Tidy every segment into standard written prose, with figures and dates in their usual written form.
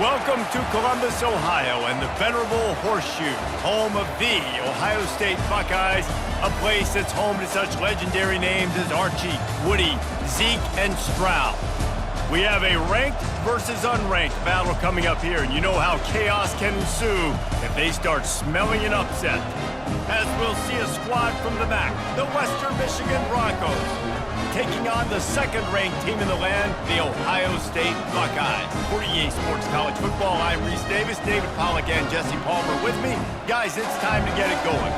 Welcome to Columbus, Ohio, and the venerable Horseshoe, home of the Ohio State Buckeyes, a place that's home to such legendary names as Archie, Woody, Zeke, and Stroud. We have a ranked versus unranked battle coming up here, and you know how chaos can ensue if they start smelling an upset. As we'll see a squad from the MAC, the Western Michigan Broncos, taking on the second-ranked team in the land, the Ohio State Buckeyes. For EA Sports College Football, I'm Reese Davis, David Pollack, and Jesse Palmer with me. Guys, it's time to get it going.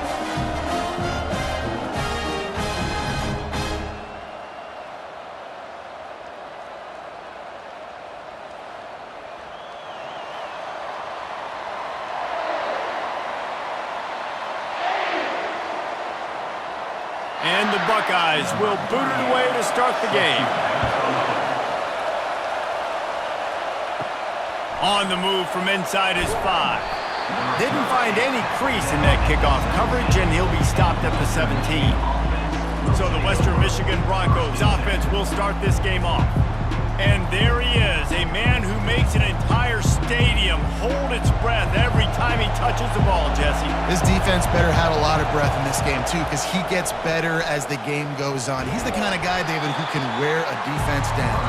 And the Buckeyes will boot it away to start the game. On the move from inside his 5. Didn't find any crease in that kickoff coverage, and he'll be stopped at the 17. So the Western Michigan Broncos offense will start this game off. And there he is, a man who makes an entire stadium hold its breath every time he touches the ball, Jesse. This defense better have a lot of breath in this game, too, because he gets better as the game goes on. He's the kind of guy, David, who can wear a defense down.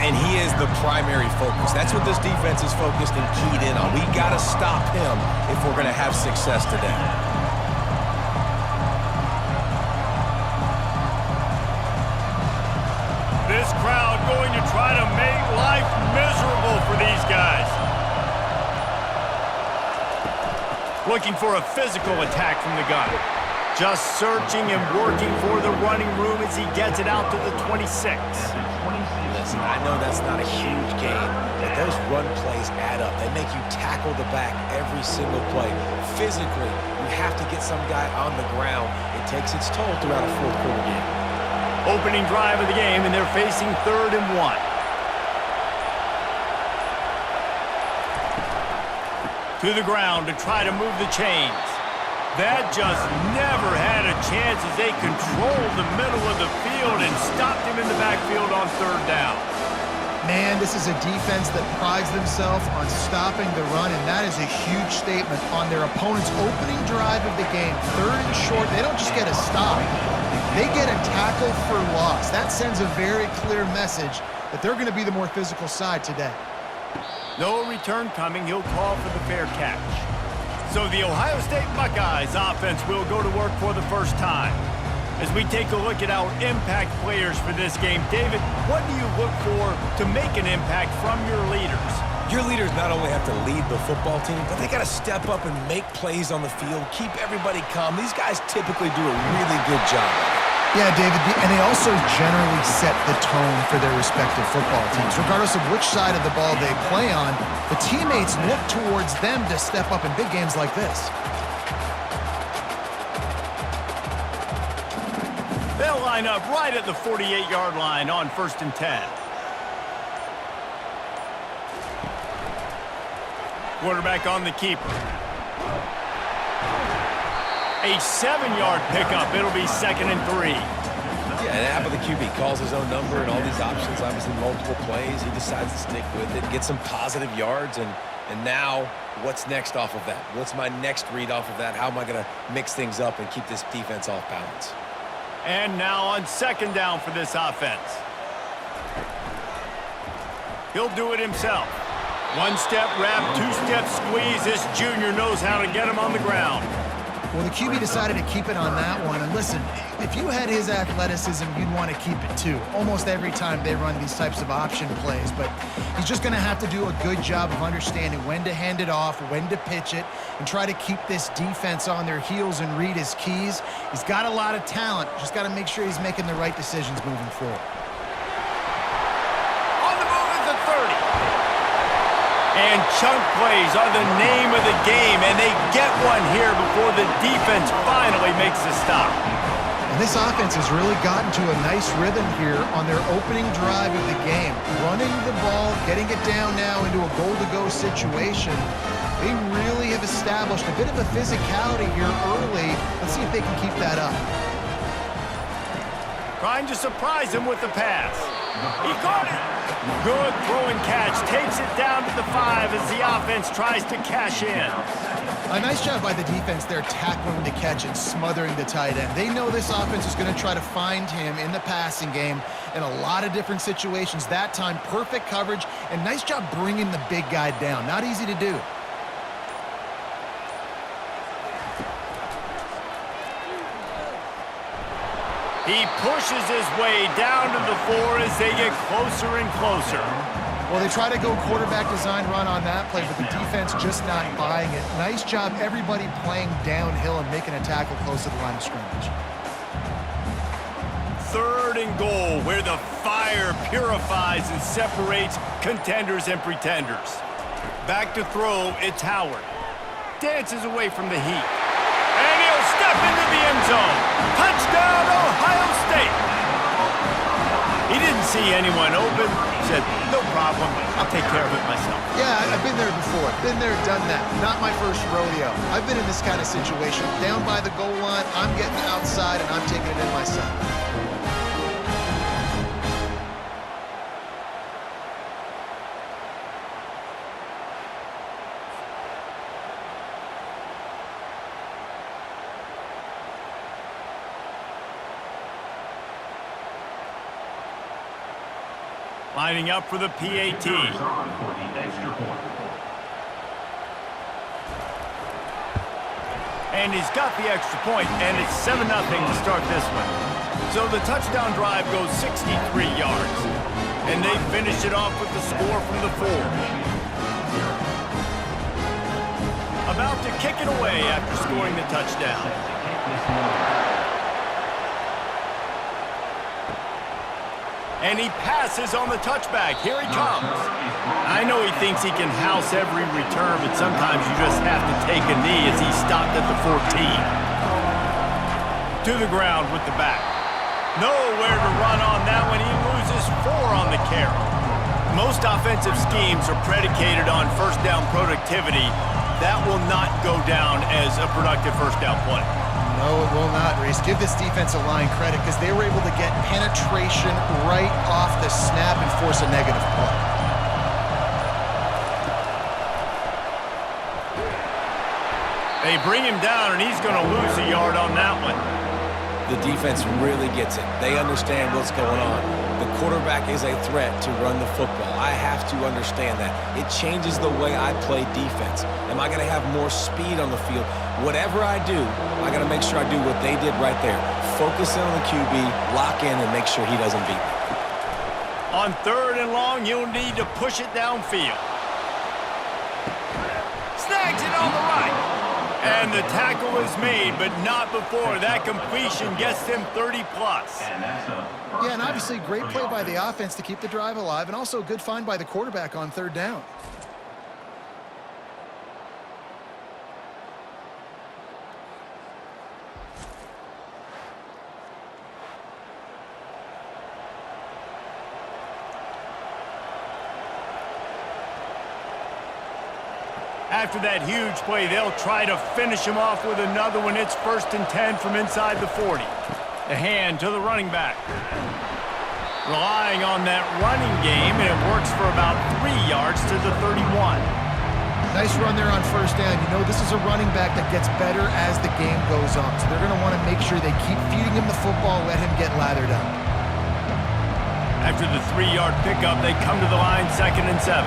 And he is the primary focus. That's what this defense is focused and keyed in on. We got to stop him if we're going to have success today. This crowd going to try to make life miserable for these guys. Looking for a physical attack from the gun. Just searching and working for the running room as he gets it out to the 26. Listen, I know that's not a huge game, but those run plays add up. They make you tackle the back every single play. Physically, you have to get some guy on the ground. It takes its toll throughout a fourth quarter game. Opening drive of the game, and they're facing 3rd and 1. To the ground to try to move the chains. That just never had a chance as they controlled the middle of the field and stopped him in the backfield on 3rd down. Man, this is a defense that prides themselves on stopping the run, and that is a huge statement on their opponent's opening drive of the game. 3rd and short, they don't just get a stop. They get a tackle for loss. That sends a very clear message that they're going to be the more physical side today. No return coming. He'll call for the fair catch. So the Ohio State Buckeyes offense will go to work for the first time. As we take a look at our impact players for this game, David, what do you look for to make an impact from your leaders? Your leaders not only have to lead the football team, but they got to step up and make plays on the field, keep everybody calm. These guys typically do a really good job. Yeah, David, and they also generally set the tone for their respective football teams. Regardless of which side of the ball they play on, the teammates look towards them to step up in big games like this. They'll line up right at the 48-yard line on 1st and 10. Quarterback on the keeper. A 7-yard pickup. It'll be 2nd and 3. Yeah, an app of the QB calls his own number and all these options, obviously multiple plays. He decides to stick with it, get some positive yards, and now what's next off of that? What's my next read off of that? How am I going to mix things up and keep this defense off balance? And now on 2nd down for this offense. He'll do it himself. 1-step wrap, 2-step squeeze. This junior knows how to get him on the ground. Well, the QB decided to keep it on that one. And listen, if you had his athleticism, you'd want to keep it too. Almost every time they run these types of option plays. But he's just going to have to do a good job of understanding when to hand it off, when to pitch it, and try to keep this defense on their heels and read his keys. He's got a lot of talent. Just got to make sure he's making the right decisions moving forward. On the move is the 30. And chunk plays are the name of the game, and they get one here before the defense finally makes a stop. And this offense has really gotten to a nice rhythm here on their opening drive of the game. Running the ball, getting it down now into a goal-to-go situation. They really have established a bit of a physicality here early. Let's see if they can keep that up. Trying to surprise him with the pass. He caught it. Good throw and catch. Takes it down to the 5 as the offense tries to cash in. A nice job by the defense there tackling the catch and smothering the tight end. They know this offense is going to try to find him in the passing game in a lot of different situations. That time, perfect coverage and nice job bringing the big guy down. Not easy to do. He pushes his way down to the 4 as they get closer and closer. Well, they try to go quarterback design run on that play, but the defense just not buying it. Nice job, everybody playing downhill and making a tackle close to the line of scrimmage. 3rd and goal, where the fire purifies and separates contenders and pretenders. Back to throw, it's Howard. Dances away from the heat. And he'll step into the end zone. Touchdown, Ohio State. He didn't see anyone open. Said, no problem. I'll take care of it myself. Yeah, I've been there before. Been there, done that. Not my first rodeo. I've been in this kind of situation. Down by the goal line, I'm getting outside, and I'm taking it in myself. Lining up for the PAT. And he's got the extra point, and it's 7-0 to start this one. So the touchdown drive goes 63 yards. And they finish it off with the score from the 4. About to kick it away after scoring the touchdown. And he passes on the touchback. Here he comes. I know he thinks he can house every return, but sometimes you just have to take a knee as he stopped at the 14. To the ground with the back. Nowhere to run on that one. He loses 4 on the carry. Most offensive schemes are predicated on first down productivity. That will not go down as a productive first down play. No, it will not, Reese. Give this defensive line credit because they were able to get penetration right off the snap and force a negative play. They bring him down, and he's going to lose a yard on that one. The defense really gets it. They understand what's going on. The quarterback is a threat to run the football. I have to understand that. It changes the way I play defense. Am I going to have more speed on the field? Whatever I do, I got to make sure I do what they did right there. Focus in on the QB, lock in, and make sure he doesn't beat me. On 3rd and long, you'll need to push it downfield. Snags it on the right. And the tackle is made, but not before that completion gets them 30-plus. Yeah, and obviously great play by the offense to keep the drive alive, and also a good find by the quarterback on 3rd down. After that huge play, they'll try to finish him off with another one. It's 1st and 10 from inside the 40. The hand to the running back. Relying on that running game, and it works for about 3 yards to the 31. Nice run there on 1st down. You know, this is a running back that gets better as the game goes on. So they're going to want to make sure they keep feeding him the football, let him get lathered up. After the 3-yard pickup, they come to the line 2nd and 7.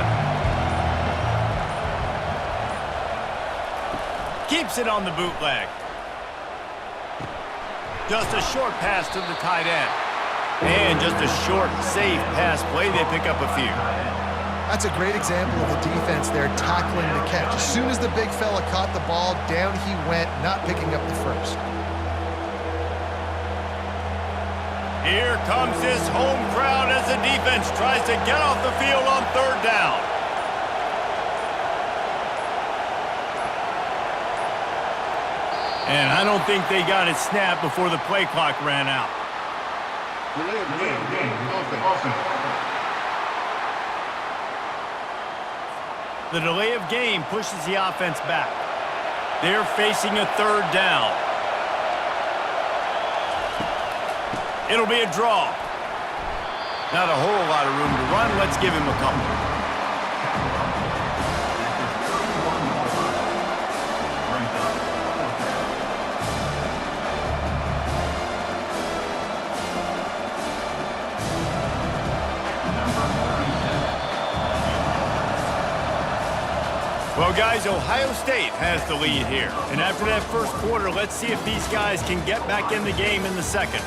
Keeps it on the bootleg. Just a short pass to the tight end. And just a short, safe pass play. They pick up a few. That's a great example of the defense there tackling the catch. As soon as the big fella caught the ball, down he went, not picking up the first. Here comes this home crowd as the defense tries to get off the field on 3rd down. And I don't think they got it snapped before the play clock ran out. The delay of game pushes the offense back. They're facing a 3rd down. It'll be a draw. Not a whole lot of room to run. Let's give him a couple. Well, guys, Ohio State has the lead here. And after that first quarter, let's see if these guys can get back in the game in the second.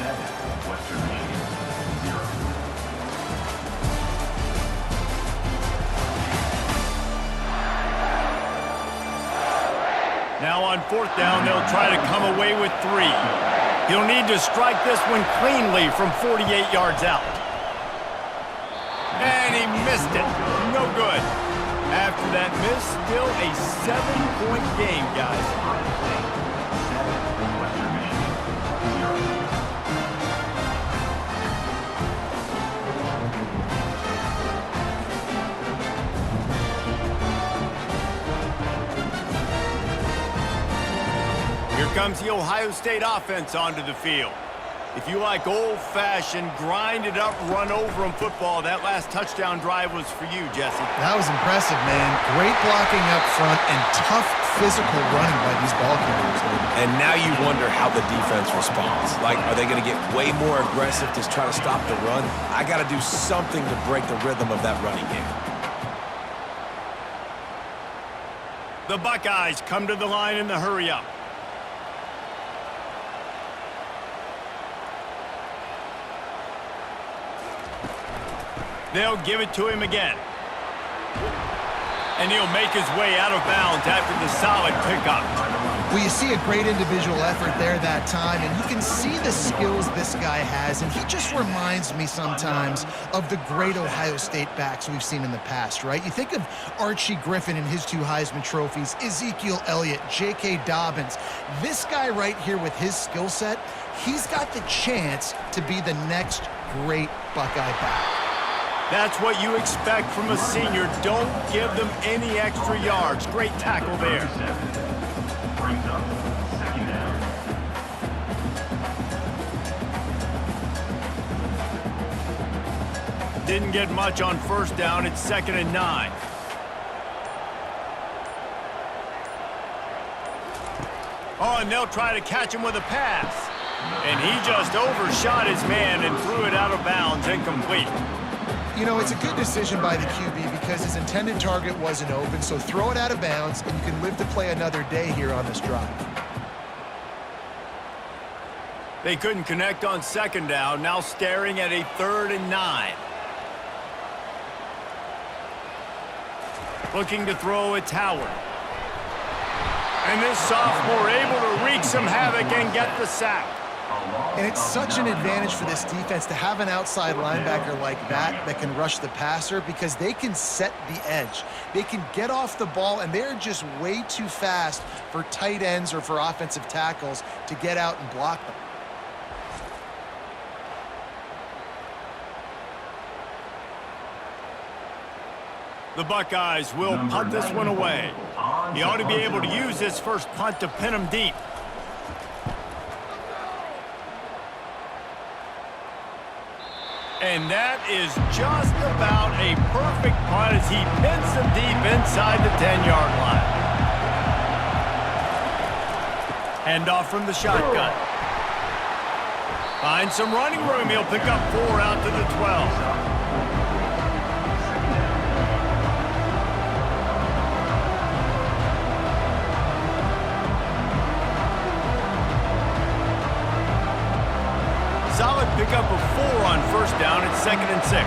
Now on fourth down, they'll try to come away with 3. He'll need to strike this one cleanly from 48 yards out. And he missed it. No good. After that miss, still a 7-point game, guys. Here comes the Ohio State offense onto the field. If you like old-fashioned, grind-it-up, run-over-'em football, that last touchdown drive was for you, Jesse. That was impressive, man. Great blocking up front and tough physical running by these ball carriers. And now you wonder how the defense responds. Like, are they going to get way more aggressive to try to stop the run? I got to do something to break the rhythm of that running game. The Buckeyes come to the line in the hurry-up. They'll give it to him again. And he'll make his way out of bounds after the solid pickup. Well, you see a great individual effort there that time, and you can see the skills this guy has, and he just reminds me sometimes of the great Ohio State backs we've seen in the past, right? You think of Archie Griffin and his 2 Heisman trophies, Ezekiel Elliott, J.K. Dobbins. This guy right here with his skill set, he's got the chance to be the next great Buckeye back. That's what you expect from a senior. Don't give them any extra yards. Great tackle there. Brings up second down. Didn't get much on first down. It's 2nd and 9. Oh, and they'll try to catch him with a pass. And he just overshot his man and threw it out of bounds, incomplete. You know, it's a good decision by the QB because his intended target wasn't open, so throw it out of bounds, and you can live to play another day here on this drive. They couldn't connect on 2nd down, now staring at a 3rd and 9. Looking to throw, it's Howard. And this sophomore able to wreak some havoc and get the sack. And it's such an advantage for this defense to have an outside linebacker like that can rush the passer because they can set the edge. They can get off the ball, and they're just way too fast for tight ends or for offensive tackles to get out and block them. The Buckeyes will punt this one away. He ought to be able to use this first punt to pin him deep. And that is just about a perfect punt as he pins them deep inside the 10-yard line. Handoff from the shotgun. Finds some running room. He'll pick up 4 out to the 12. Solid pickup of 4 on first down. It's 2nd and 6.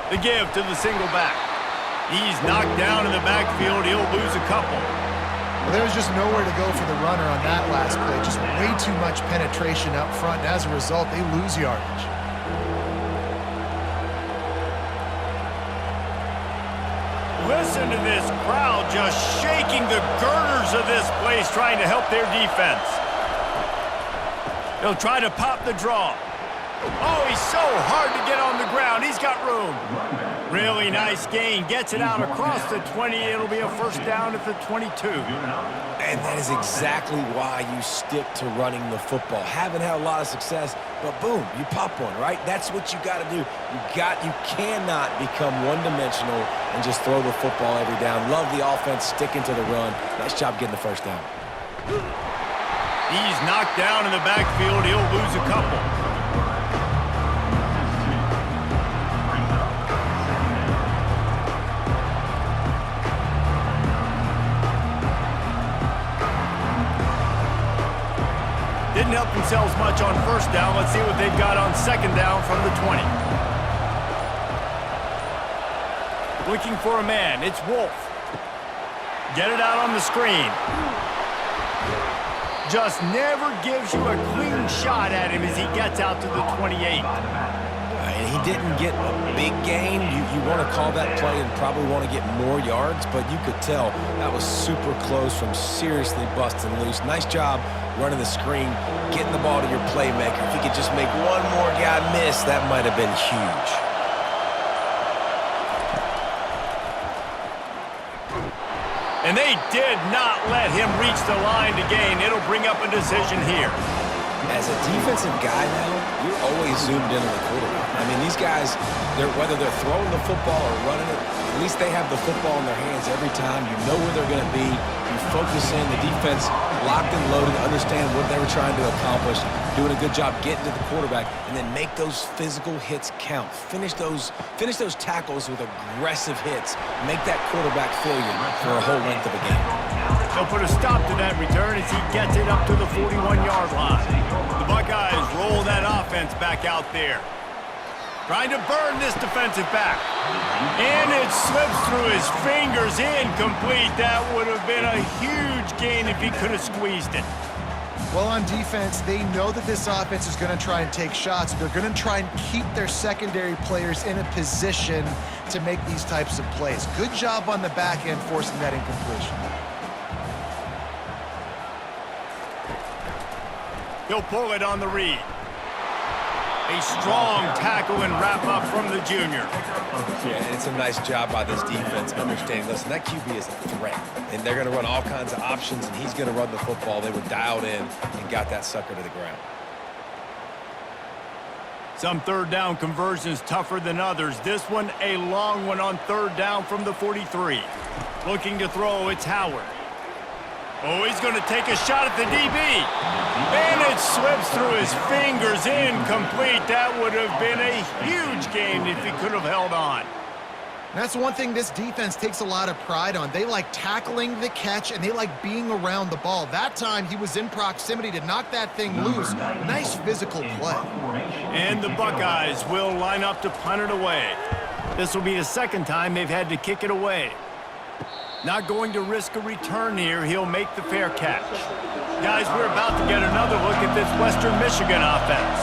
The give to the single back. He's knocked down in the backfield. He'll lose a couple. Well, there was just nowhere to go for the runner on that last play. Just way too much penetration up front, and as a result, they lose yardage. Listen to this crowd just shaking the girders of this place, trying to help their defense. They'll try to pop the draw. Oh, he's so hard to get on the ground. He's got room. Really nice gain. Gets it out across the 20. It'll be a first down at the 22. And that is exactly why you stick to running the football. Haven't had a lot of success, but boom, you pop one, right? That's what you got to do. You cannot become one-dimensional and just throw the football every down. Love the offense sticking to the run. Nice job getting the first down. He's knocked down in the backfield. He'll lose a couple. Didn't help themselves much on first down. Let's see what they've got on second down from the 20. Looking for a man. It's Wolf. Get it out on the screen. Just never gives you a clean shot at him as he gets out to the 28. And he didn't get a big gain. You want to call that play and probably want to get more yards, but you could tell that was super close from seriously busting loose. Nice job running the screen, getting the ball to your playmaker. If he could just make one more guy miss, that might have been huge. And they did not let him reach the line to gain. It'll bring up a decision here. As a defensive guy now, you're always zoomed in on the quarterback. I mean, these guys, whether they're throwing the football or running it, at least they have the football in their hands every time. You know where they're going to be. You focus in. The defense locked and loaded, understand what they were trying to accomplish, doing a good job getting to the quarterback, and then make those physical hits count. Finish those tackles with aggressive hits. Make that quarterback feel you for a whole length of a game. They'll put a stop to that return as he gets it up to the 41-yard line. The Buckeyes roll that offense back out there. Trying to burn this defensive back. And it slips through his fingers, incomplete. That would have been a huge gain if he could have squeezed it. Well, on defense, they know that this offense is going to try and take shots. They're going to try and keep their secondary players in a position to make these types of plays. Good job on the back end forcing that incompletion. He'll pull it on the read. A strong tackle and wrap up from the junior. Yeah, and it's a nice job by this defense understanding, listen, that QB is a threat. And they're going to run all kinds of options, and he's going to run the football. They were dialed in and got that sucker to the ground. Some third down conversions tougher than others. This one, a long one on third down from the 43. Looking to throw, it's Howard. Oh, he's going to take a shot at the DB. And it slips through his fingers, incomplete. That would have been a huge gain if he could have held on. That's one thing this defense takes a lot of pride on. They like tackling the catch, and they like being around the ball. That time, he was in proximity to knock that thing loose. Nice physical play. And the Buckeyes will line up to punt it away. This will be the second time they've had to kick it away. Not going to risk a return here. He'll make the fair catch. Guys, we're about to get another look at this Western Michigan offense.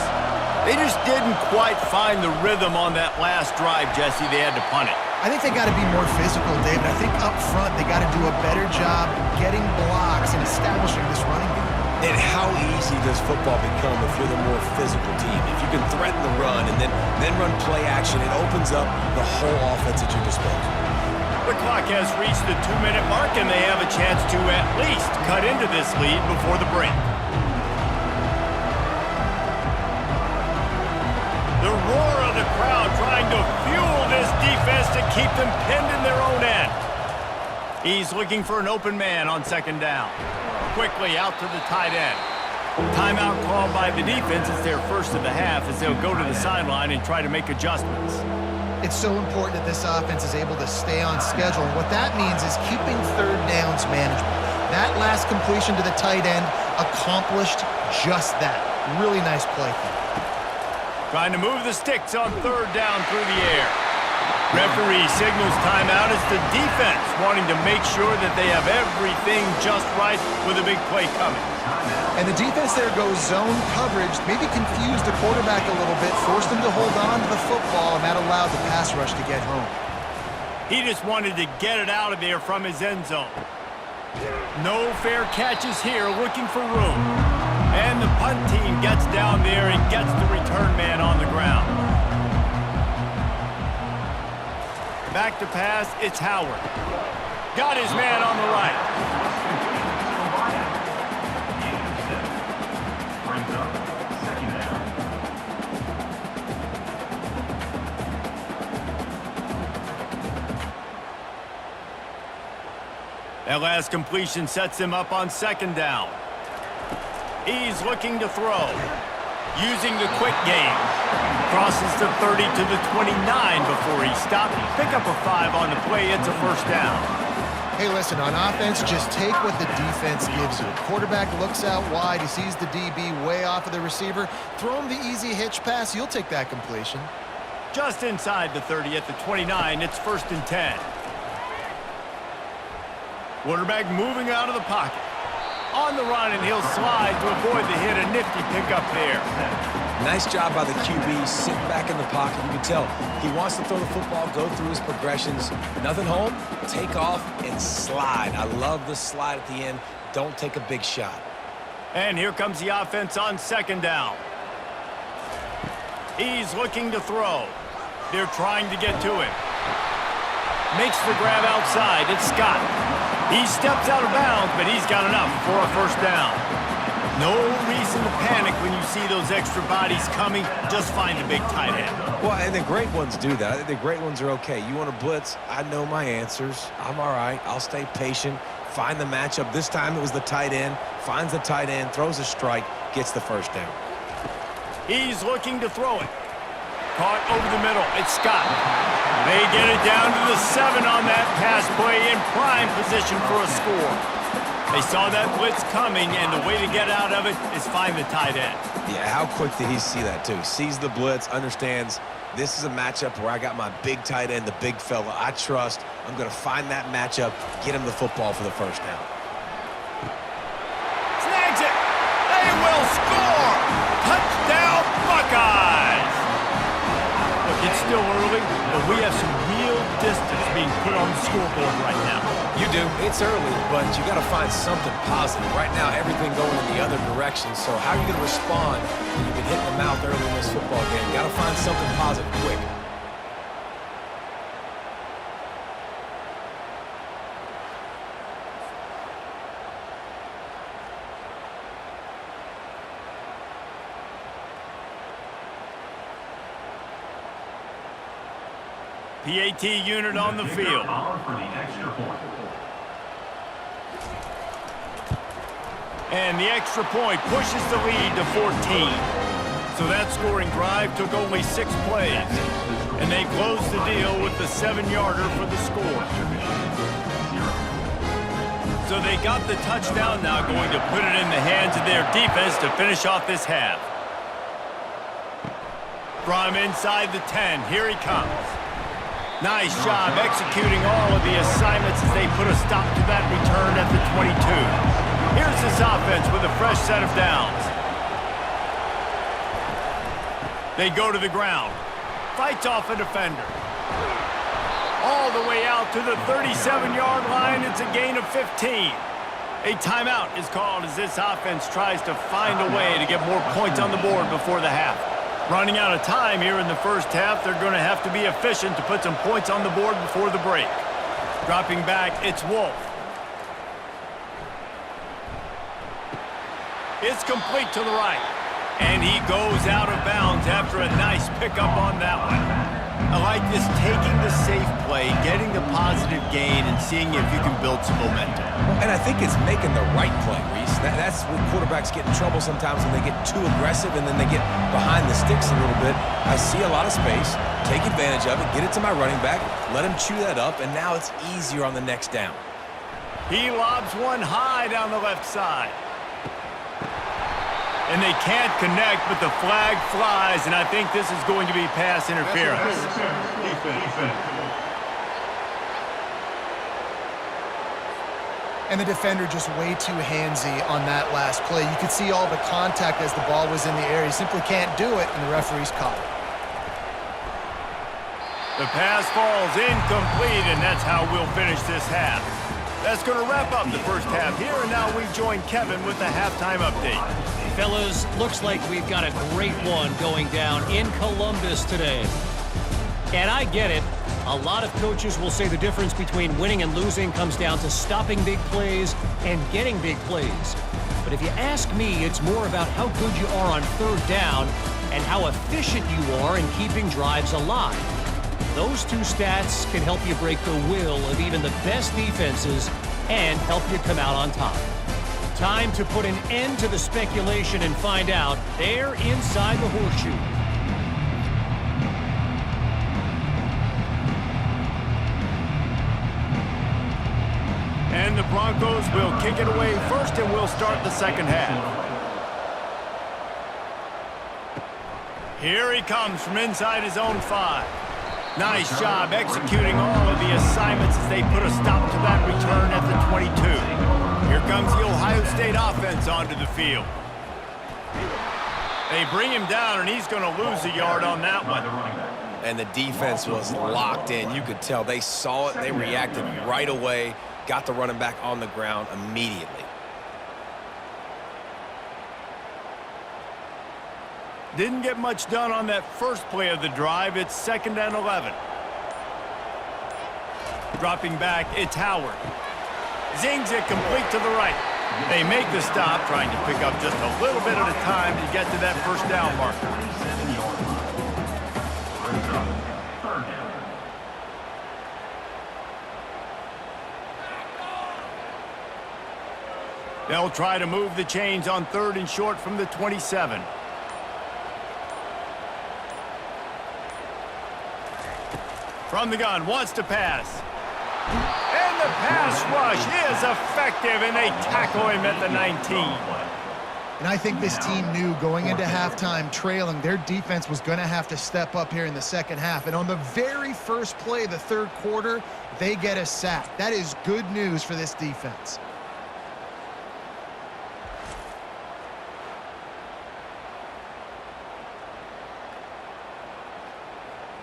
They just didn't quite find the rhythm on that last drive, Jesse. They had to punt it. I think they got to be more physical, David. I think up front they got to do a better job getting blocks and establishing this running game. And how easy does football become if you're the more physical team? If you can threaten the run and then run play action, it opens up the whole offense at your disposal. The clock has reached the 2-minute mark, and they have a chance to at least cut into this lead before the break. The roar of the crowd trying to fuel this defense to keep them pinned in their own end. He's looking for an open man on second down. Quickly out to the tight end. Timeout called by the defense. It's their first of the half as they'll go to the sideline and try to make adjustments. It's so important that this offense is able to stay on schedule. And what that means is keeping third downs manageable. That last completion to the tight end accomplished just that. Really nice play. Trying to move the sticks on third down through the air. Referee signals timeout as the defense wanting to make sure that they have everything just right with a big play coming. And the defense there goes zone coverage, maybe confused the quarterback a little bit, forced him to hold on to the football, and that allowed the pass rush to get home. He just wanted to get it out of there from his end zone. No fair catches here, looking for room. And the punt team gets down there and gets the return man on the ground. Back to pass, it's Howard. Got his man on the right. Brings up second down. That last completion sets him up on second down. He's looking to throw. Using the quick game. Crosses the 30 to the 29 before he stopped. Pick up a 5 on the play. It's a first down. Hey, listen, on offense, just take what the defense gives you. Quarterback looks out wide. He sees the DB way off of the receiver. Throw him the easy hitch pass. You'll take that completion. Just inside the 30 at the 29. It's 1st and 10. Quarterback moving out of the pocket. On the run, and he'll slide to avoid the hit. A nifty pickup there. Nice job by the QB, sitting back in the pocket. You can tell he wants to throw the football, go through his progressions. Nothing home, take off, and slide. I love the slide at the end. Don't take a big shot. And here comes the offense on second down. He's looking to throw. They're trying to get to him. Makes the grab outside. It's Scott. He steps out of bounds, but he's got enough for a first down. No reason to panic when you see those extra bodies coming. Just find the big tight end. Well, and the great ones do that. I think the great ones are okay. You want to blitz? I know my answers. I'm all right. I'll stay patient. Find the matchup. This time it was the tight end. Finds the tight end, throws a strike, gets the first down. He's looking to throw it. Caught over the middle. It's Scott. They get it down to the 7 on that pass play in prime position for a score. They saw that blitz coming, and the way to get out of it is find the tight end. Yeah, how quick did he see that, too? Sees the blitz, understands this is a matchup where I got my big tight end, the big fella I trust. I'm going to find that matchup, get him the football for the first down. Snags it. They will score. Touchdown, Buckeyes. Look, it's still early, but we have some real distance being put on the scoreboard right now. You do. It's early, but you got to find something positive. Right now, everything going in the other direction. So how are you going to respond when you've been hit in the mouth early in this football game? You got to find something positive quick. PAT unit on the field. For the extra point. And the extra point pushes the lead to 14. So that scoring drive took only 6 plays. And they closed the deal with the 7-yarder for the score. So they got the touchdown, now going to put it in the hands of their defense to finish off this half. From inside the 10, here he comes. Nice job executing all of the assignments as they put a stop to that return at the 22. Here's this offense with a fresh set of downs. They go to the ground. Fights off a defender. All the way out to the 37-yard line. It's a gain of 15. A timeout is called as this offense tries to find a way to get more points on the board before the half. Running out of time here in the first half, they're going to have to be efficient to put some points on the board before the break. Dropping back, it's Wolf. It's complete to the right. And he goes out of bounds after a nice pickup on that one. I like this, taking the safe play, getting the positive gain, and seeing if you can build some momentum. And I think it's making the right play, Reese. That's when quarterbacks get in trouble sometimes when they get too aggressive and then they get behind the sticks a little bit. I see a lot of space, take advantage of it, get it to my running back, let him chew that up, and now it's easier on the next down. He lobs one high down the left side. And they can't connect, but the flag flies, and I think this is going to be pass interference. And the defender just way too handsy on that last play. You could see all the contact as the ball was in the air. He simply can't do it, and the referee's caught it. The pass falls incomplete, and that's how we'll finish this half. That's going to wrap up the first half here, and now we join Kevin with the halftime update. Fellas, looks like we've got a great one going down in Columbus today. And I get it. A lot of coaches will say the difference between winning and losing comes down to stopping big plays and getting big plays. But if you ask me, it's more about how good you are on third down and how efficient you are in keeping drives alive. Those two stats can help you break the will of even the best defenses and help you come out on top. Time to put an end to the speculation and find out. They're inside the horseshoe. And the Broncos will kick it away first, and we'll start the second half. Here he comes from inside his own 5. Nice job executing all of the assignments as they put a stop to that return at the 22. Here comes the Ohio State offense onto the field. They bring him down, and he's going to lose a yard on that one. And the defense was locked in. You could tell they saw it. They reacted right away. Got the running back on the ground immediately. Didn't get much done on that first play of the drive. It's 2nd and 11. Dropping back, it's Howard. Zings it complete to the right. They make the stop, trying to pick up just a little bit at a time to get to that first down marker. 27 yards. Brings up 3rd down. They'll try to move the chains on 3rd and short from the 27. From the gun, wants to pass. And the pass rush is effective, and they tackle him at the 19. And I think this team knew going into halftime trailing, their defense was going to have to step up here in the second half. And on the very first play of the third quarter, they get a sack. That is good news for this defense.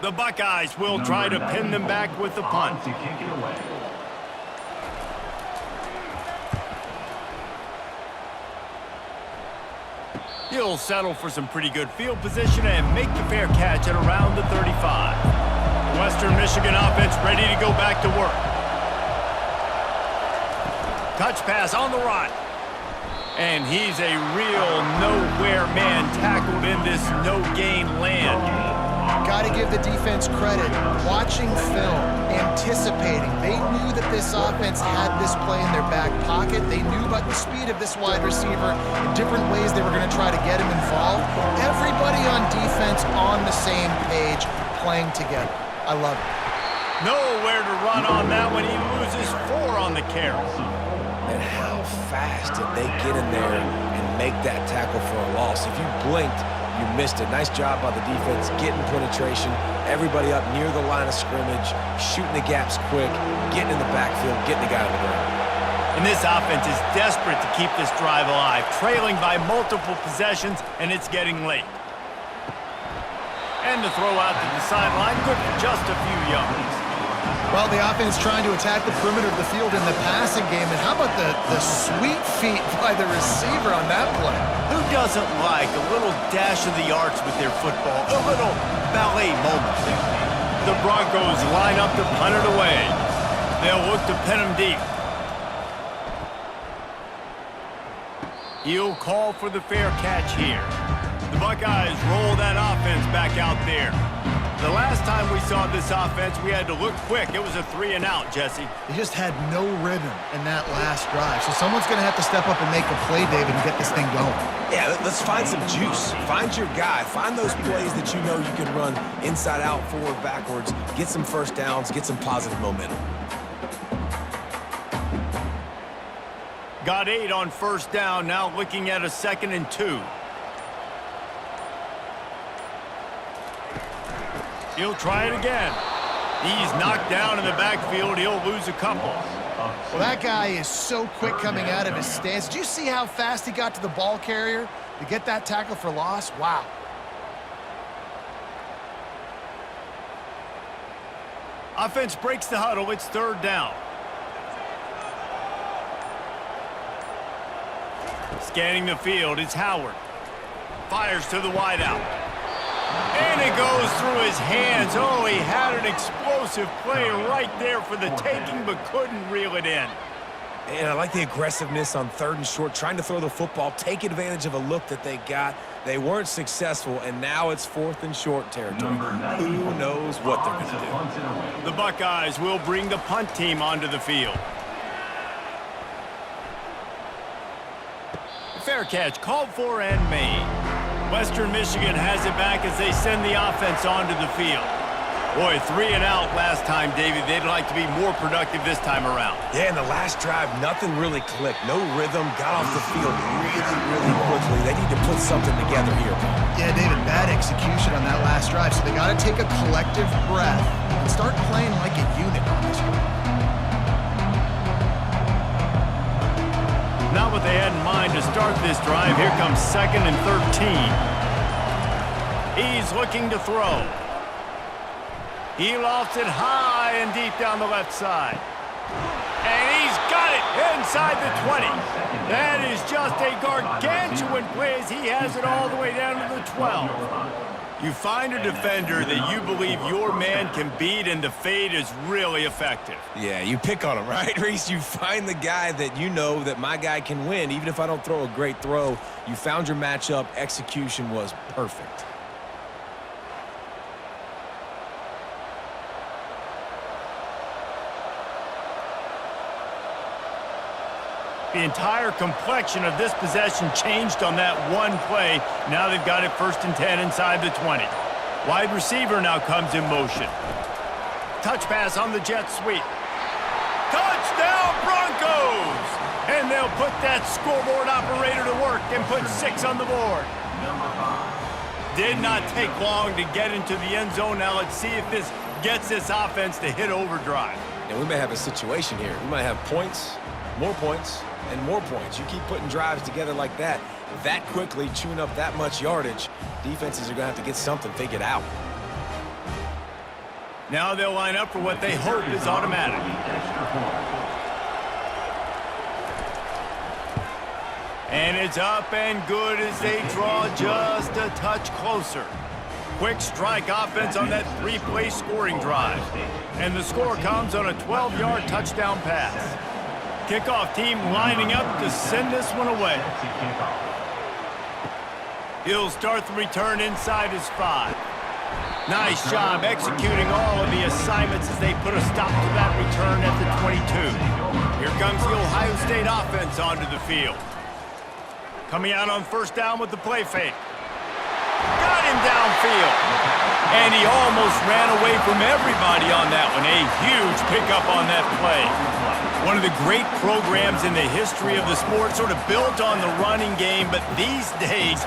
The Buckeyes will try to pin them back with the punt. To kick it away. He'll settle for some pretty good field position and make the fair catch at around the 35. Western Michigan offense ready to go back to work. Touch pass on the run. And he's a real nowhere man tackled in this no-gain land. Got to give the defense credit. Watching film, anticipating. They knew that this offense had this play in their back pocket. They knew about the speed of this wide receiver and different ways they were going to try to get him involved. Everybody on defense on the same page, playing together. I love it. Nowhere to run on that one. He loses 4 on the carry. And how fast did they get in there and make that tackle for a loss? If you blinked, you missed it. Nice job by the defense, getting penetration, everybody up near the line of scrimmage, shooting the gaps quick, getting in the backfield, getting the guy on the ground. And this offense is desperate to keep this drive alive, trailing by multiple possessions, and it's getting late. And the throw out to the sideline, good for just a few yards. Well, the offense trying to attack the perimeter of the field in the passing game. And how about the sweet feet by the receiver on that play? Who doesn't like a little dash of the arts with their football? A little ballet moment. The Broncos line up to punt it away. They'll look to pin him deep. He'll call for the fair catch here. The Buckeyes roll that offense back out there. The last time we saw this offense, we had to look quick. It was a 3-and-out, Jesse. They just had no rhythm in that last drive. So someone's going to have to step up and make a play, David, and get this thing going. Yeah, let's find some juice. Find your guy. Find those plays that you know you can run inside out, forward, backwards. Get some first downs. Get some positive momentum. Got 8 on first down, now looking at a 2nd and 2. He'll try it again. He's knocked down in the backfield. He'll lose a couple. Well, that guy is so quick coming out of his stance. Did you see how fast he got to the ball carrier to get that tackle for loss? Wow. Offense breaks the huddle. It's 3rd down. Scanning the field, it's Howard. Fires to the wideout. And it goes through his hands. Oh, he had an explosive play right there for the taking, but couldn't reel it in. And I like the aggressiveness on 3rd and short, trying to throw the football, take advantage of a look that they got. They weren't successful, and now it's 4th and short territory. Who knows what they're going to do? The Buckeyes will bring the punt team onto the field. Fair catch, called for and made. Western Michigan has it back as they send the offense onto the field. Boy, 3 and out last time, David. They'd like to be more productive this time around. Yeah, in the last drive, nothing really clicked. No rhythm, got off the field really quickly. They need to put something together here, Paul. Yeah, David, bad execution on that last drive, so they got to take a collective breath and start playing like a unit on this one. Not what they had in mind to start this drive. Here comes 2nd and 13. He's looking to throw. He lofts it high and deep down the left side. And he's got it inside the 20. That is just a gargantuan play as he has it all the way down to the 12. You find a defender that you believe your man can beat, and the fade is really effective. Yeah, you pick on him, right, Reese? You find the guy that you know that my guy can win. Even if I don't throw a great throw, you found your matchup. Execution was perfect. The entire complexion of this possession changed on that one play. Now they've got it 1st and 10 inside the 20. Wide receiver now comes in motion. Touch pass on the jet sweep. Touchdown Broncos! And they'll put that scoreboard operator to work and put 6 on the board. Did not take long to get into the end zone. Now let's see if this gets this offense to hit overdrive. And we may have a situation here. We might have points, and more points. You keep putting drives together like that quickly, chewing up that much yardage, defenses are going to have to get something figured out. Now they'll line up for what they hope is automatic. And it's up and good as they draw just a touch closer. Quick strike offense on that 3-play scoring drive. And the score comes on a 12-yard touchdown pass. Kickoff team lining up to send this one away. He'll start the return inside his 5. Nice job executing all of the assignments as they put a stop to that return at the 22. Here comes the Ohio State offense onto the field. Coming out on 1st down with the play fake. Got him downfield. And he almost ran away from everybody on that one. A huge pickup on that play. One of the great programs in the history of the sport, sort of built on the running game, but these days,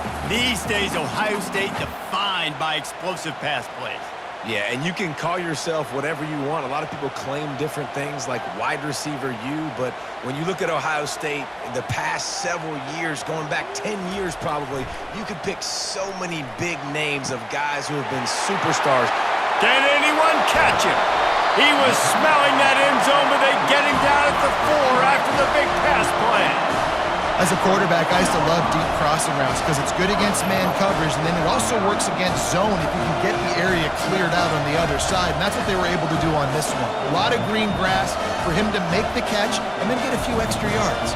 Ohio State defined by explosive pass plays. Yeah, and you can call yourself whatever you want. A lot of people claim different things like wide receiver U, but when you look at Ohio State in the past several years, going back 10 years probably, you could pick so many big names of guys who have been superstars. Can anyone catch him? He was smelling that end zone, but they get him down at the 4 after the big pass play. As a quarterback, I used to love deep crossing routes because it's good against man coverage, and then it also works against zone if you can get the area cleared out on the other side, and that's what they were able to do on this one. A lot of green grass for him to make the catch and then get a few extra yards.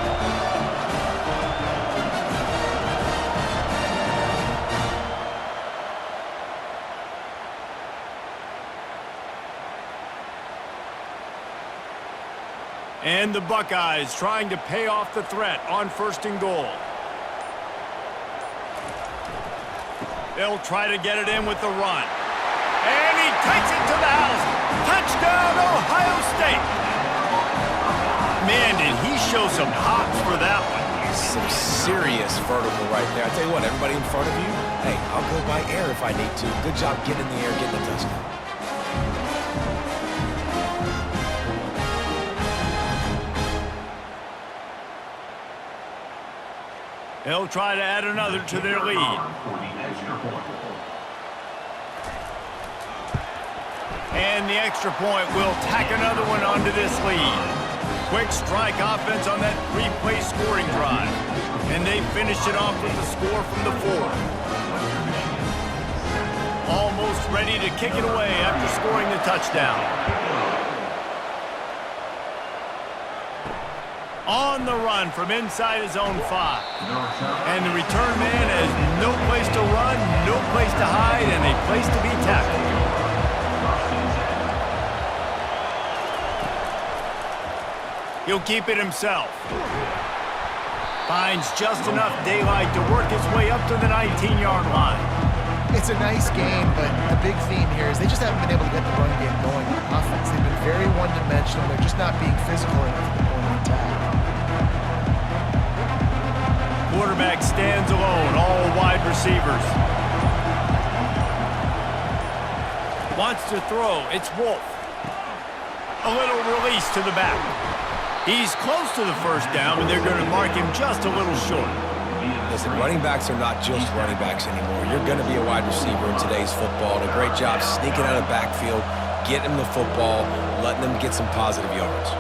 And the Buckeyes trying to pay off the threat on 1st and goal. They'll try to get it in with the run. And he takes it to the house. Touchdown, Ohio State. Man, did he show some hops for that one. Some serious vertical right there. I tell you what, everybody in front of you, hey, I'll go by air if I need to. Good job getting in the air, getting the touchdown. They'll try to add another to their lead. And the extra point will tack another one onto this lead. Quick strike offense on that 3-play scoring drive. And they finish it off with the score from the 4. ready to kick it away after scoring the touchdown. On the run from inside his own 5. And the return man has no place to run, no place to hide, and a place to be tackled. He'll keep it himself. Finds just enough daylight to work his way up to the 19-yard line. It's a nice game, but the big theme here is they just haven't been able to get the run game going on offense. They've been very one-dimensional. They're just not being physical enough at the point of attack. Quarterback stands alone, all wide receivers. Wants to throw. It's Wolf. A little release to the back. He's close to the first down, and they're going to mark him just a little short. Listen, running backs are not just running backs anymore. You're going to be a wide receiver in today's football. And a great job sneaking out of the backfield, getting them the football, letting them get some positive yards.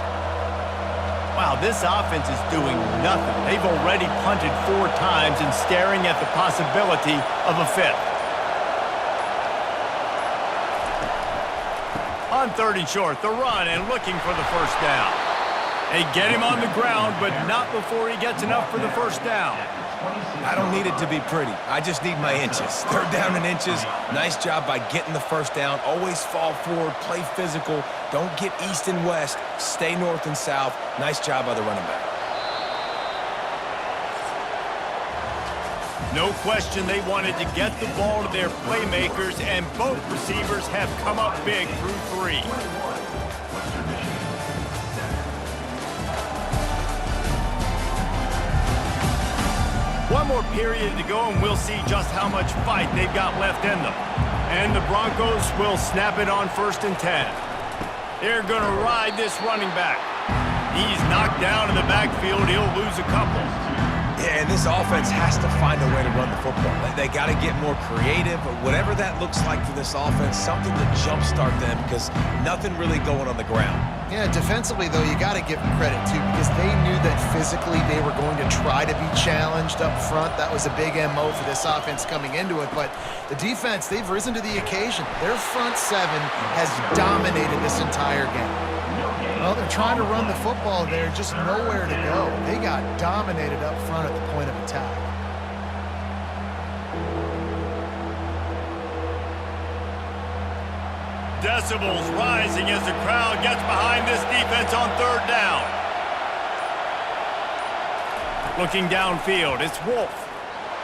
Wow, this offense is doing nothing. They've already punted 4 times and staring at the possibility of a 5th. On 3rd and short, the run and looking for the first down. They get him on the ground, but not before he gets enough for the first down. I don't need it to be pretty. I just need my inches. 3rd down and inches. Nice job by getting the first down. Always fall forward, play physical. Don't get east and west. Stay north and south. Nice job by the running back. No question they wanted to get the ball to their playmakers, and both receivers have come up big through 3. One more period to go, and we'll see just how much fight they've got left in them. And the Broncos will snap it on 1st and 10. They're going to ride this running back. He's knocked down in the backfield. He'll lose a couple. Yeah, and this offense has to find a way to run the football. They got to get more creative, but whatever that looks like for this offense, something to jumpstart them because nothing really going on the ground. Yeah, defensively, though, you got to give them credit, too, because they knew that physically they were going to try to be challenged up front. That was a big MO for this offense coming into it, but the defense, they've risen to the occasion. Their front 7 has dominated this entire game. Well, they're trying to run the football there, just nowhere to go. They got dominated up front at the point of attack. Decibels rising as the crowd gets behind this defense on 3rd down. Looking downfield, it's Wolf.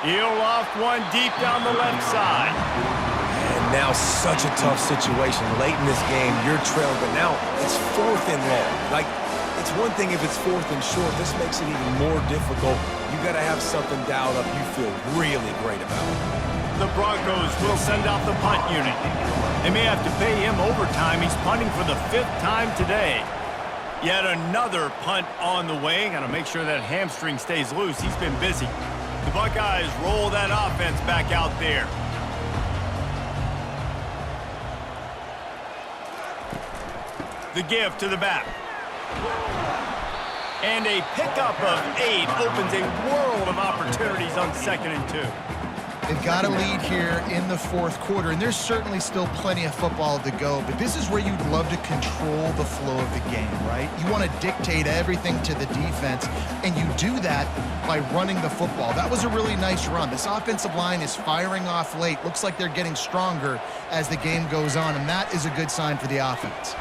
He'll off one deep down the left side. And now such a tough situation. Late in this game, you're trailing, but now it's 4th and long. Like, it's one thing if it's 4th and short. This makes it even more difficult. You got to have something dialed up you feel really great about. The Broncos will send out the punt unit. They may have to pay him overtime. He's punting for the 5th time today. Yet another punt on the way. Got to make sure that hamstring stays loose. He's been busy. The Buckeyes roll that offense back out there. The give to the back. And a pickup of 8 opens a world of opportunities on 2nd and 2. They've got a lead here in the 4th quarter, and there's certainly still plenty of football to go, but this is where you'd love to control the flow of the game, right? You want to dictate everything to the defense, and you do that by running the football. That was a really nice run. This offensive line is firing off late. Looks like they're getting stronger as the game goes on, and that is a good sign for the offense.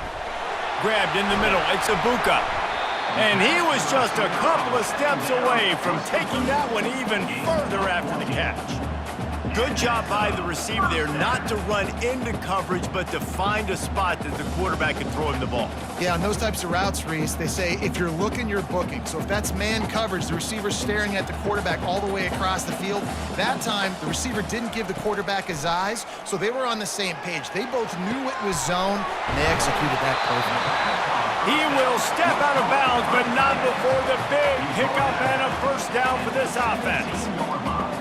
Grabbed in the middle, it's Ibuka. And he was just a couple of steps away from taking that one even further after the catch. Good job by the receiver there not to run into coverage, but to find a spot that the quarterback can throw him the ball. Yeah, on those types of routes, Reese, they say if you're looking, you're booking. So if that's man coverage, the receiver's staring at the quarterback all the way across the field. That time, the receiver didn't give the quarterback his eyes, so they were on the same page. They both knew it was zone, and they executed that perfectly. He will step out of bounds, but not before the big pickup and a first down for this offense.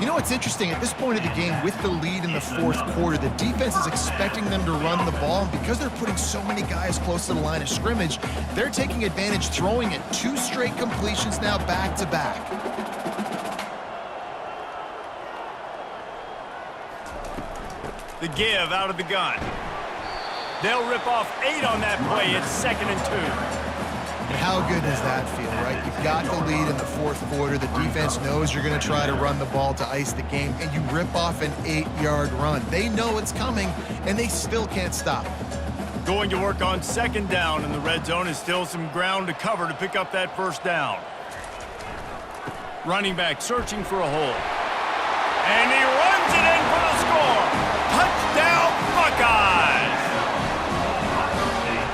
You know what's interesting? At this point of the game, with the lead in the 4th quarter, the defense is expecting them to run the ball. And because they're putting so many guys close to the line of scrimmage, they're taking advantage, throwing it 2 straight completions now back-to-back. The give out of the gun. They'll rip off 8 on that play. It's 2nd and 2. And how good does that feel, right? You've got the lead in the fourth quarter. The defense knows you're going to try to run the ball to ice the game, and you rip off an 8-yard run. They know it's coming, and they still can't stop. Going to work on 2nd down, and the red zone is still some ground to cover to pick up that 1st down. Running back searching for a hole. And he runs it in for the score. Touchdown, Buckeyes!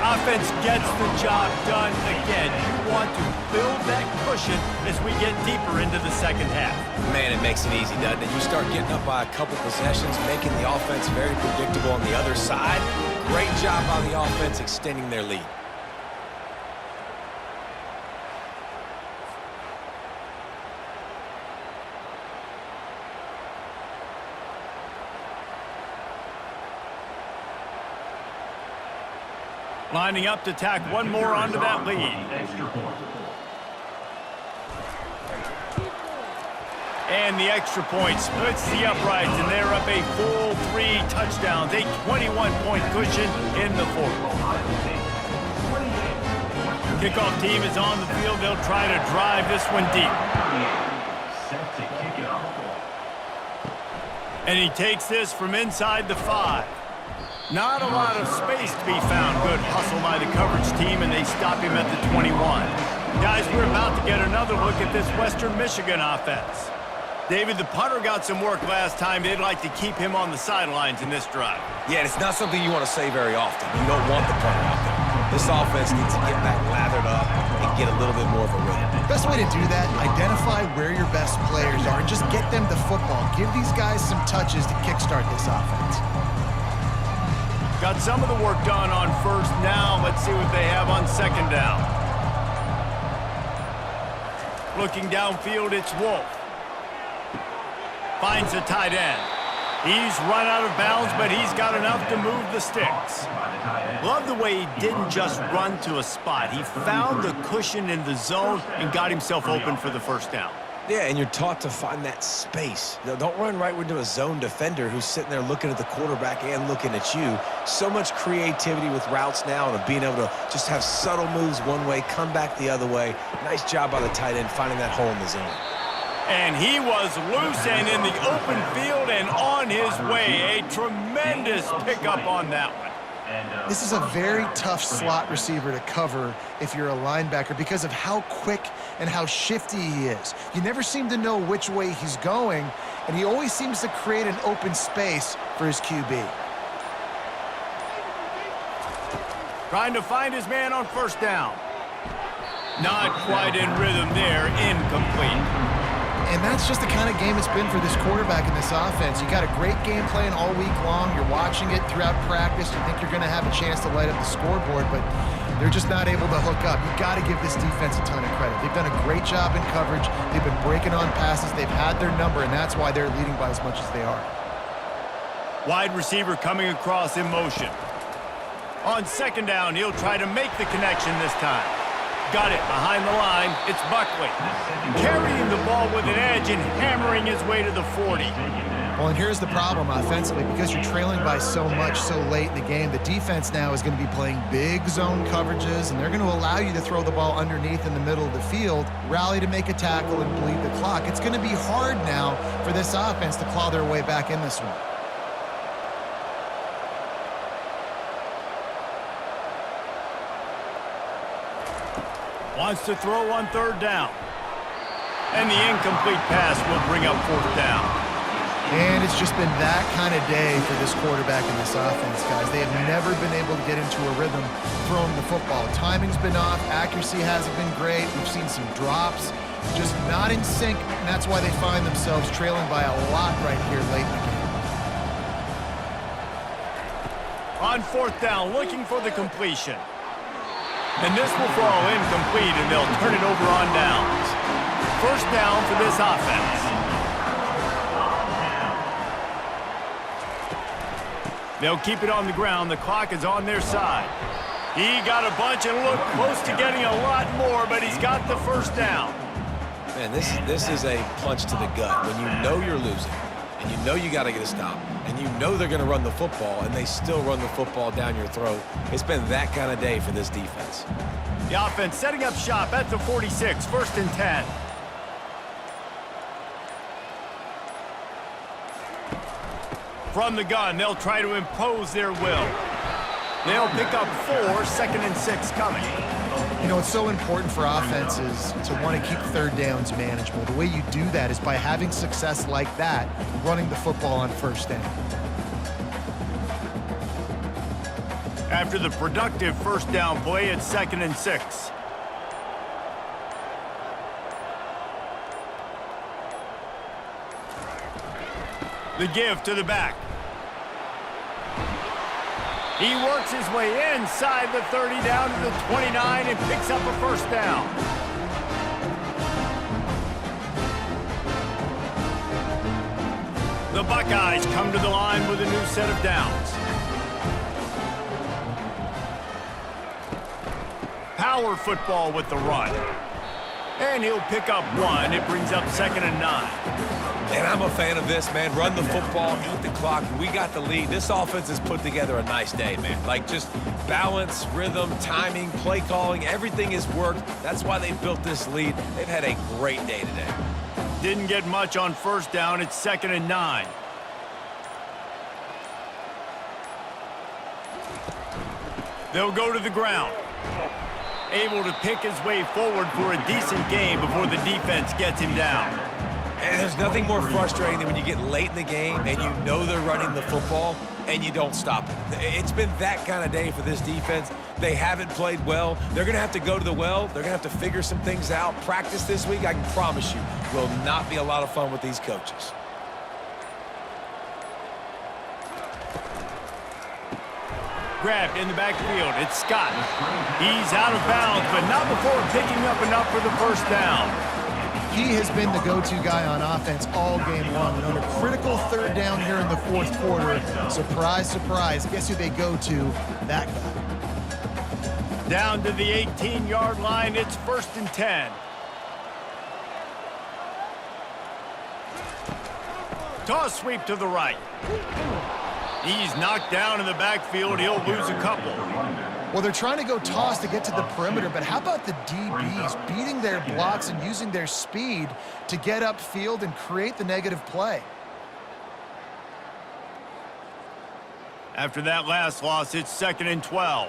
Offense gets the job done again. You want to build that cushion as we get deeper into the 2nd half. Man, it makes it easy, doesn't it? You start getting up by a couple possessions, making the offense very predictable on the other side. Great job by the offense extending their lead. Lining up to tack one more onto that lead. Extra point. And the extra point splits the uprights, and they're up a full 3 touchdowns, a 21-point cushion in the 4th. Kickoff team is on the field. They'll try to drive this one deep. Set to kick it off. And he takes this from inside the 5. Not a lot of space to be found. Good hustle by the coverage team, and they stop him at the 21. Guys, we're about to get another look at this Western Michigan offense. David, the punter got some work last time. They'd like to keep him on the sidelines in this drive. Yeah, it's not something you want to say very often. You don't want the punter out there. This offense needs to get back lathered up and get a little bit more of a rhythm. Best way to do that, identify where your best players are and just get them the football. Give these guys some touches to kickstart this offense. Got some of the work done on 1st. Now let's see what they have on 2nd down. Looking downfield, it's Wolf. Finds a tight end. He's run out of bounds, but he's got enough to move the sticks. Love the way he didn't just run to a spot. He found the cushion in the zone and got himself open for the 1st down. Yeah, and you're taught to find that space. Now, don't run right into a zone defender who's sitting there looking at the quarterback and looking at you. So much creativity with routes now and of being able to just have subtle moves one way, come back the other way. Nice job by the tight end finding that hole in the zone. And he was loose and in the open field and on his way. A tremendous pickup on that one. This is a very tough slot receiver to cover if you're a linebacker because of how quick and how shifty he is. You never seem to know which way he's going, and he always seems to create an open space for his QB. Trying to find his man on 1st down. Not quite in rhythm there, incomplete. And that's just the kind of game it's been for this quarterback in this offense. You got a great game plan all week long. You're watching it throughout practice. You think you're going to have a chance to light up the scoreboard, but they're just not able to hook up. You got to give this defense a ton of credit. They've done a great job in coverage. They've been breaking on passes. They've had their number, and that's why they're leading by as much as they are. Wide receiver coming across in motion. On 2nd down, he'll try to make the connection this time. Got it behind the line. It's Buckley. Carrying the ball with an edge and hammering his way to the 40. Well, and here's the problem offensively. Because you're trailing by so much so late in the game, the defense now is going to be playing big zone coverages, and they're going to allow you to throw the ball underneath in the middle of the field, rally to make a tackle, and bleed the clock. It's going to be hard now for this offense to claw their way back in this one. Wants to throw on 3rd down. And the incomplete pass will bring up 4th down. And it's just been that kind of day for this quarterback in this offense, guys. They have never been able to get into a rhythm throwing the football. Timing's been off. Accuracy hasn't been great. We've seen some drops. Just not in sync, and that's why they find themselves trailing by a lot right here late in the game. On 4th down, looking for the completion. And this will fall incomplete, and they'll turn it over on downs. 1st down for this offense. They'll keep it on the ground. The clock is on their side. He got a bunch and looked close to getting a lot more, but he's got the 1st down. Man, this is a punch to the gut. When you know you're losing and you know you got to get a stop, and you know they're going to run the football, and they still run the football down your throat. It's been that kind of day for this defense. The offense setting up shop at the 46, 1st and 10. From the gun, they'll try to impose their will. They'll pick up 4, 2nd and 6 coming. You know, it's so important for offenses to want to keep third downs manageable. The way you do that is by having success like that, running the football on 1st down. After the productive 1st down play, it's 2nd and 6. The give to the back. He works his way inside the 30 down to the 29 and picks up a 1st down. The Buckeyes come to the line with a new set of downs. Power football with the run. And he'll pick up 1. It brings up 2nd and 9. And I'm a fan of this, man. Run the football, eat the clock. We got the lead. This offense has put together a nice day, man. Like, just balance, rhythm, timing, play calling, everything has worked. That's why they built this lead. They've had a great day today. Didn't get much on 1st down. It's 2nd and 9. They'll go to the ground. Able to pick his way forward for a decent gain before the defense gets him down. And there's nothing more frustrating than when you get late in the game and you know they're running the football and you don't stop it. It's been that kind of day for this defense. They haven't played well. They're going to have to go to the well. They're going to have to figure some things out. Practice this week, I can promise you, will not be a lot of fun with these coaches. Grabbed in the backfield. It's Scott. He's out of bounds, but not before picking up enough for the 1st down. He has been the go-to guy on offense all game long. And on a critical 3rd down here in the 4th quarter, surprise, surprise, guess who they go to? That guy. Down to the 18-yard line, it's 1st and 10. Toss sweep to the right. He's knocked down in the backfield. He'll lose a couple. Well, they're trying to go toss to get to the perimeter, but how about the DBs beating their blocks and using their speed to get upfield and create the negative play? After that last loss, it's 2nd and 12.